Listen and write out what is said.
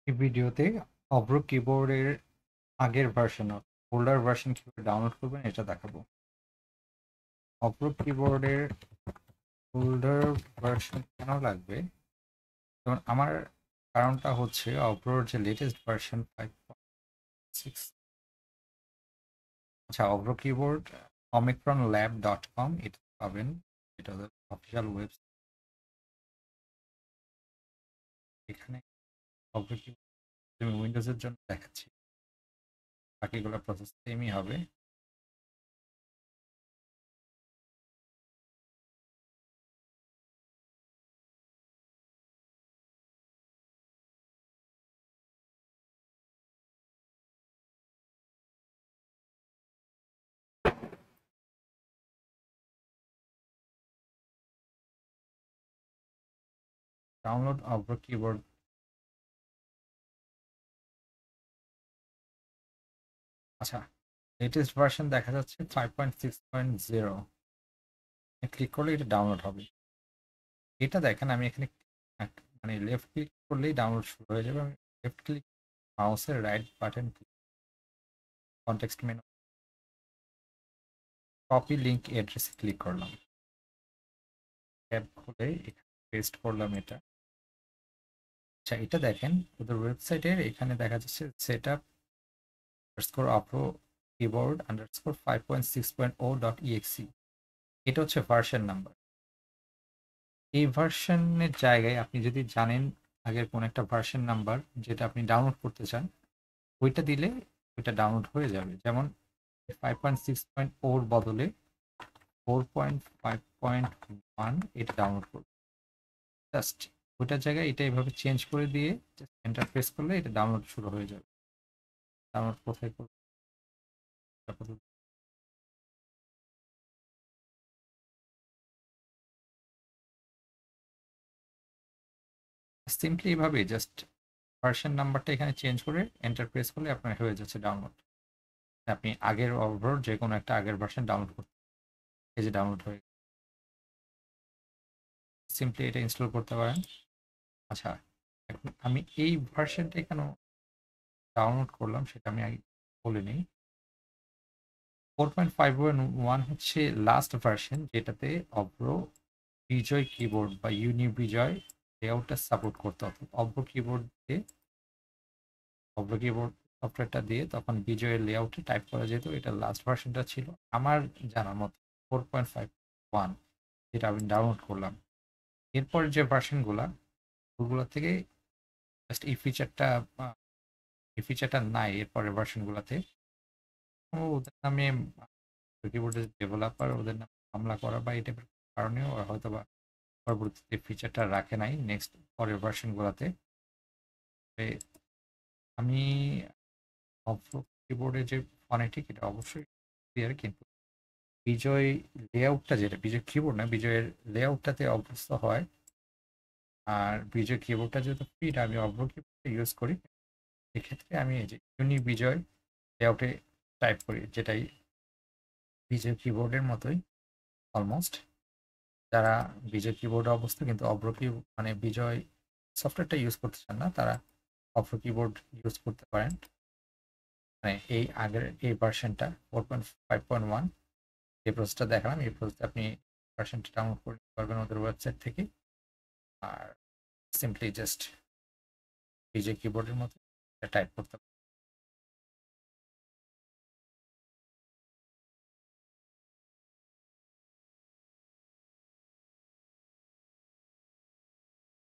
এই ভিডিওতে অভ্র কিবোর্ডের আগের ভার্সন ওল্ডার ভার্সন কিভাবে ডাউনলোড করবেন এটা দেখাবো। অভ্র কিবোর্ডের ওল্ডার ভার্সন কেন লাগবে? যেমন আমার কারণটা হচ্ছে অভ্রর যে লেটেস্ট ভার্সন 5.6। আচ্ছা, অভ্র কিবোর্ড omicronlab.com এটা পাবেন, এটা ওদের অফিসিয়াল ওয়েবসাইট। এখানে অভ্র কিবোর্ড আমি উইন্ডোজের জন্য দেখাচ্ছি, বাকিগুলো প্রসেস সেমই হবে। ডাউনলোড অভ্র কিবোর্ড। আচ্ছা, লেটেস্ট ভার্সন দেখা যাচ্ছে 5.6.0। ক্লিক করলে এটা ডাউনলোড হবে। এটা দেখেন, আমি এখানে মানে লেফট ক্লিক করলেই ডাউনলোড শুরু হয়ে যাবে। আমি লেফট ক্লিক, মাউসের right button click, context menu, copy link অ্যাড্রেসে ক্লিক করলাম, ট্যাব খুলে এখানে পেস্ট করলাম এটা। আচ্ছা, এটা দেখেন ওদের ওয়েবসাইটের এখানে দেখা যাচ্ছে সেট আপ আন্ডারস্কোর অপ্রো কিবোর্ড আন্ডারস্কোর 5.6.0.exe। এটা হচ্ছে ভার্সন নাম্বার। এই ভার্সনের জায়গায় আপনি যদি জানেন আগের কোন একটা ভার্সন নাম্বার যেটা আপনি ডাউনলোড করতে চান, ওইটা দিলে ওইটা ডাউনলোড হয়ে যাবে। যেমন 5.6.0 বদলে 4.5.1 এটা ডাউনলোড করবে। জাস্ট ওইটার জায়গায় এটা এভাবে চেঞ্জ করে দিয়ে জাস্ট এন্টার প্রেস করলে এটা ডাউনলোড শুরু হয়ে যাবে। ডাউনলোড কোথায় করবে? সিম্পলি এভাবে জাস্ট ভার্সন নাম্বারটা এখানে চেঞ্জ করে এন্টার প্রেস করলে আপনার হয়ে যাচ্ছে ডাউনলোড। আপনি আগের ওভার যে কোনো একটা আগের ভার্সন ডাউনলোড করতে, এই যে ডাউনলোড হয়ে সিম্পলি এটা ইনস্টল করতে পারেন। আচ্ছা, এখন আমি এই ভার্সনটা কেন ডাউনলোড করলাম সেটা আমি আগে বলে নিই। 4.5.1 হচ্ছে লাস্ট ভার্সন, যেটাতে অভ্র বিজয় কিবোর্ড বা ইউনি বিজয় লেআউটটা সাপোর্ট করতে হতো। অভ্র কিবোর্ড দিয়ে, অভ্র কিবোর্ড সফটওয়্যারটা দিয়ে তখন বিজয়ের লেআউটে টাইপ করা যেত। এটা লাস্ট ভার্সনটা ছিল আমার জানার মতো 4.5.1, যেটা আমি ডাউনলোড করলাম। এরপর যে ভার্সনগুলা, ওগুলো থেকে জাস্ট এই ফিচারটা নাই এরপরের ভার্সনগুলোতে। ওদের নামে কিবোর্ডের ডেভেলপার ওদের নামে হামলা করা বা এই টাইপের কারণেও হয়তো বা পরবর্তীতে ফিচারটা রাখে নাই নেক্সট পরের ভার্সনগুলোতে। আমি কিবোর্ডে যে ফনেটিক এটা অবশ্যই ক্লিয়ার, কিন্তু বিজয় লেআউটটা, যেটা বিজয় কিবোর্ড না, বিজয়ের লেআউটটাতে অভ্যস্ত হয়। আর বিজয় কিবোর্ডটা যেহেতু ফিট, আমি অভ্র কিবোর্ডটা ইউজ করি। এক্ষেত্রে আমি এই যে ইউনি বিজয় লেআউটে টাইপ করি, যেটাই বিজয় কিবোর্ডের মতোই অলমোস্ট। যারা বিজয় কিবোর্ডে অবস্থা কিন্তু অভ্র মানে বিজয় সফটওয়্যারটা ইউজ করতে চান না, তারা অভ্র কিবোর্ড ইউজ করতে পারেন। মানে এই আগের এই ভার্সনটা 4.5.1 যে প্রসেসটা দেখালাম, এই প্রসেসটা আপনি ভার্সনটা ডাউনলোড করে নিতে পারবেন ওদের ওয়েবসাইট থেকে। আর সিম্পলি জাস্ট বিজয় কিবোর্ডের মতো টাইপ করতে